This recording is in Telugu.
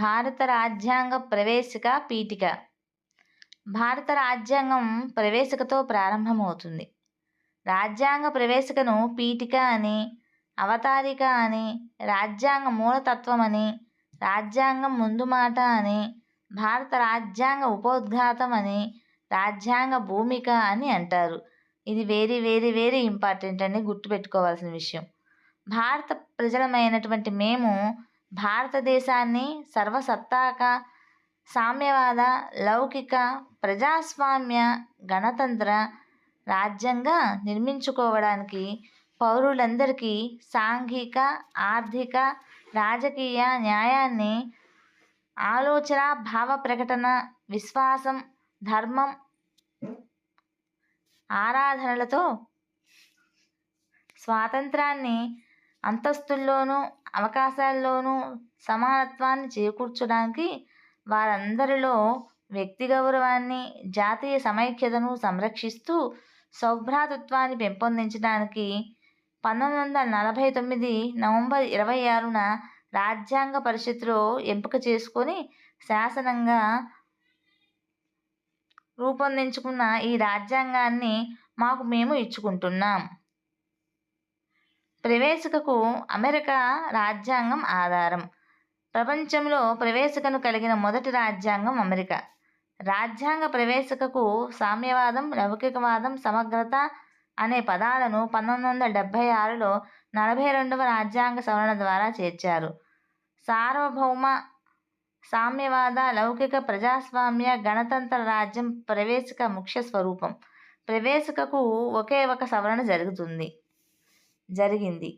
భారత రాజ్యాంగ ప్రవేశిక పీఠిక. భారత రాజ్యాంగం ప్రవేశికతో ప్రారంభమవుతుంది. రాజ్యాంగ ప్రవేశికను పీఠిక అని, అవతారిక అని, రాజ్యాంగ మూలతత్వం అని, రాజ్యాంగం ముందు మాట అని, భారత రాజ్యాంగ ఉపోద్ఘాతం అని, రాజ్యాంగ భూమిక అని అంటారు. ఇది వెరీ వెరీ వెరీ ఇంపార్టెంట్ అని గుర్తుపెట్టుకోవాల్సిన విషయం. భారత ప్రజలమైనటువంటి మేము భారతదేశాన్ని సర్వసత్తాక, సామ్యవాద, లౌకిక, ప్రజాస్వామ్య, గణతంత్ర రాజ్యంగా నిర్మించుకోవడానికి పౌరులందరికీ సాంఘిక, ఆర్థిక, రాజకీయ న్యాయాన్ని ఆలోచన, భావ ప్రకటన, విశ్వాసం, ధర్మం, ఆరాధనలతో స్వాతంత్రాన్ని, అంతస్తుల్లోనూ అవకాశాల్లోనూ సమానత్వాన్ని చేకూర్చడానికి, వారందరిలో వ్యక్తి గౌరవాన్ని, జాతీయ సమైక్యతను సంరక్షిస్తూ సౌభ్రాతృత్వాన్ని పెంపొందించడానికి 1949 నవంబర్ 26న రాజ్యాంగ పరిషత్తులో ఎంపిక చేసుకొని శాసనంగా రూపొందించుకున్న ఈ రాజ్యాంగాన్ని మాకు మేము ఇచ్చుకుంటున్నాం. ప్రవేశికకు అమెరికా రాజ్యాంగం ఆధారం. ప్రపంచంలో ప్రవేశికను కలిగిన మొదటి రాజ్యాంగం అమెరికా. రాజ్యాంగ ప్రవేశికకు సామ్యవాదం, లౌకికవాదం, సమగ్రత అనే పదాలను 1976లో 42వ రాజ్యాంగ సవరణ ద్వారా చేర్చారు. సార్వభౌమ, సామ్యవాద, లౌకిక, ప్రజాస్వామ్య, గణతంత్ర రాజ్యం ప్రవేశిక ముఖ్య స్వరూపం. ప్రవేశికకు ఒకే ఒక సవరణ జరిగింది.